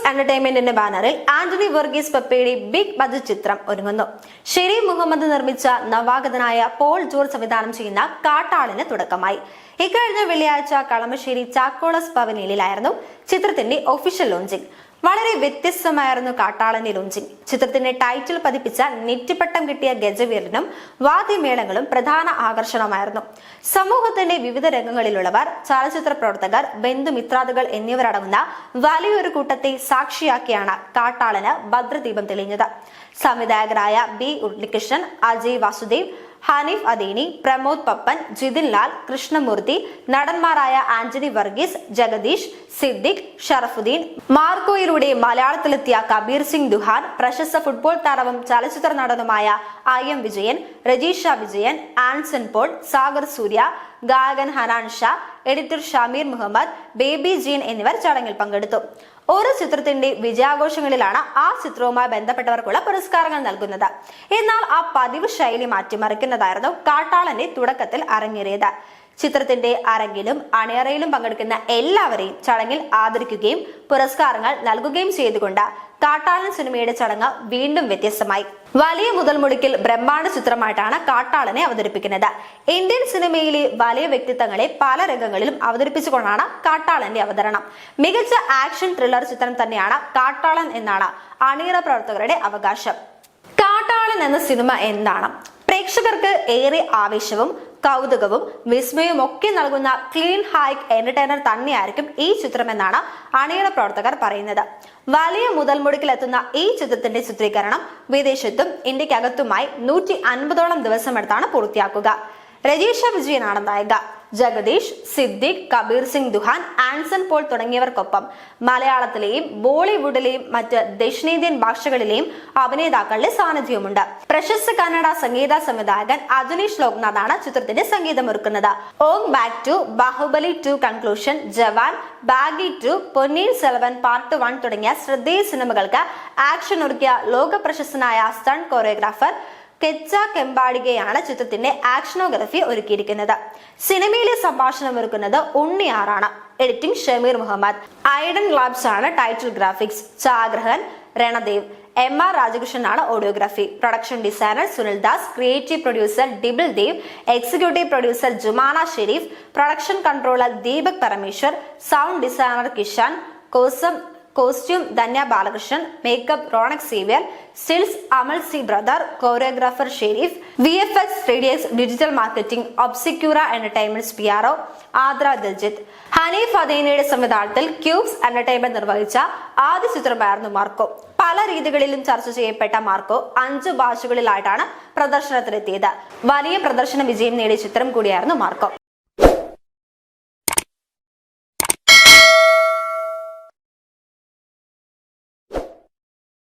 എന്റർടൈൻമെന്റിന്റെ ബാനറിൽ ആന്റണി വർഗീസ് പപ്പയുടെ big budget ചിത്രം ഒരുങ്ങുന്നു. ഷെരീഫ് മുഹമ്മദ് നിർമ്മിച്ച നവാഗതനായ പോൾ ജോർജ് സംവിധാനം ചെയ്യുന്ന കാട്ടാളിന് തുടക്കമായി. ഇക്കഴിഞ്ഞ വെള്ളിയാഴ്ച കളമശ്ശേരി ചാക്കോളസ് പവനിലായിരുന്നു ചിത്രത്തിന്റെ ഒഫീഷ്യൽ ലോഞ്ചിങ്. വളരെ വ്യത്യസ്തമായിരുന്നു കാട്ടാളന്റെ ലോഞ്ചിങ്. ചിത്രത്തിന്റെ ടൈറ്റിൽ പതിപ്പിച്ച നെറ്റിപ്പട്ടം കിട്ടിയ ഗജവീരനും വാദ്യമേളങ്ങളും പ്രധാന ആകർഷണമായിരുന്നു. സമൂഹത്തിന്റെ വിവിധ രംഗങ്ങളിലുള്ളവർ, ചലച്ചിത്ര പ്രവർത്തകർ, ബന്ധുമിത്രാദികൾ എന്നിവരടങ്ങുന്ന വലിയൊരു കൂട്ടത്തെ സാക്ഷിയാക്കിയാണ് കാട്ടാളന് ഭദ്രദീപം തെളിഞ്ഞത്. സംവിധായകരായ ബി ഉണ്ണികൃഷ്ണൻ, അജയ് വാസുദേവ്, ഹനീഫ് അദീനി, പ്രമോദ് പപ്പൻ, ജിതിൻ ലാൽ, കൃഷ്ണമൂർത്തി, നടന്മാരായ ആന്റണി വർഗീസ്, ജഗദീഷ്, സിദ്ദിഖ്, ഷറഫുദ്ദീൻ, മാർക്കോയിലൂടെ മലയാളത്തിലെത്തിയ കബീർ സിംഗ് ദുഹാൻ, പ്രശസ്ത ഫുട്ബോൾ താരവും ചലച്ചിത്ര നടനുമായ IM വിജയൻ, രജീഷ വിജയൻ, ആൻസൺ പോൾ, സാഗർ സൂര്യ, ഗായകൻ ഹനാൻ ഷാ, എഡിറ്റർ ഷമീർ മുഹമ്മദ്, ബേബി ജീൻ എന്നിവർ ചടങ്ങിൽ പങ്കെടുത്തു. ഓരോ ചിത്രത്തിന്റെ വിജയാഘോഷങ്ങളിലാണ് ആ ചിത്രവുമായി ബന്ധപ്പെട്ടവർക്കുള്ള പുരസ്കാരങ്ങൾ നൽകുന്നത്. എന്നാൽ ആ പതിവ് ശൈലി മാറ്റിമറിക്കുന്നതായിരുന്നു കാട്ടാളന്റെ തുടക്കത്തിൽ അരങ്ങേറിയത്. ചിത്രത്തിന്റെ അരങ്ങിലും അണിയറയിലും പങ്കെടുക്കുന്ന എല്ലാവരെയും ചടങ്ങിൽ ആദരിക്കുകയും പുരസ്കാരങ്ങൾ നൽകുകയും ചെയ്തുകൊണ്ട് കാട്ടാളൻ സിനിമയുടെ ചടങ്ങ് വീണ്ടും വ്യത്യസ്തമായി. വലിയ മുതൽ മുടക്കിൽ ബ്രഹ്മാണ്ഡ ചിത്രമായിട്ടാണ് കാട്ടാളനെ അവതരിപ്പിക്കുന്നത്. ഇന്ത്യൻ സിനിമയിലെ വലിയ വ്യക്തിത്വങ്ങളെ പല രംഗങ്ങളിലും അവതരിപ്പിച്ചുകൊണ്ടാണ് കാട്ടാളന്റെ അവതരണം. മികച്ച ആക്ഷൻ ത്രില്ലർ ചിത്രം തന്നെയാണ് കാട്ടാളൻ എന്നാണ് അണിയറ പ്രവർത്തകരുടെ അവകാശം. കാട്ടാളൻ എന്ന സിനിമ എന്താണ്? പ്രേക്ഷകർക്ക് ഏറെ ആവേശവും കൗതുകവും വിസ്മയവും ഒക്കെ നൽകുന്ന ക്ലീൻ ഹൈക്ക് എന്റർടൈനർ തന്നെയായിരിക്കും ഈ ചിത്രമെന്നാണ് അണിയറ പ്രവർത്തകർ പറയുന്നത്. വലിയ മുതൽ മുടക്കിലെത്തുന്ന ഈ ചിത്രത്തിന്റെ ചിത്രീകരണം വിദേശത്തും ഇന്ത്യക്കകത്തുമായി 150ഓളം ദിവസമെടുത്താണ് പൂർത്തിയാക്കുക. രജീഷ വിജയനാണ് നായിക. ജഗദീഷ്, സിദ്ദിഖ്, കബീർ സിംഗ് ദുഹാൻ, ആൻസൺ പോൾ തുടങ്ങിയവർക്കൊപ്പം മലയാളത്തിലെയും ബോളിവുഡിലെയും മറ്റ് ദക്ഷിണേന്ത്യൻ ഭാഷകളിലെയും അഭിനേതാക്കളുടെ സാന്നിധ്യവുമുണ്ട്. പ്രശസ്ത കന്നഡ സംഗീത സംവിധായകൻ അജനീഷ് ലോക്നാഥാണ് ചിത്രത്തിന്റെ സംഗീതമൊരുക്കുന്നത്. ഓങ് ബാക്ക് 2, ബാഹുബലി 2 കൺക്ലൂഷൻ, ജവാൻ, ബാഗി 2, പൊന്നീൻ സെൽവൻ പാർട്ട് 1 തുടങ്ങിയ ശ്രദ്ധേയ സിനിമകൾക്ക് ആക്ഷൻ ഒരുക്കിയ ലോക പ്രശസ്തനായ സ്റ്റണ്ട് കൊറിയോഗ്രാഫർ കെച്ച കെമ്പാടികയാണ് ചിത്രത്തിന്റെ ആക്ഷനോഗ്രഫി ഒരുക്കിയിരിക്കുന്നത്. സിനിമയിലെ സംഭാഷണം ഒരുക്കുന്നത് ഉണ്ണിയാറാണ്. Editing Shameer Muhammad. Aiden labs ആണ് ടൈറ്റിൽ ഗ്രാഫിക്സ്. ചാഗ്രഹൻ രണദേവ്. MR രാജകൃഷ്ണനാണ് audiography. Production designer Sunil Das. Creative producer Dibil Dev. Executive producer Jumana Sharif. Production controller Deepak Parameswar. Sound designer Kishan. Costume Dhanya Balakrishnan. Makeup Ronex Xavier. Stills Amal C ബ്രദർ. Choreographer Sharif. VFX 3DX digital marketing Obscura entertainments PRO Aathira Diljith. Haneef അദീനിയുടെ സംവിധാനത്തിൽ ക്യൂബ്സ് എന്റർടൈൻമെന്റ് നിർവഹിച്ച ആദ്യ ചിത്രമായിരുന്നു Marco. പല രീതികളിലും ചർച്ച ചെയ്യപ്പെട്ട മാർക്കോ 5 ഭാഷകളിലായിട്ടാണ് പ്രദർശനത്തിലെത്തിയത്. വലിയ പ്രദർശന വിജയം നേടിയ ചിത്രം കൂടിയായിരുന്നു മാർക്കോ.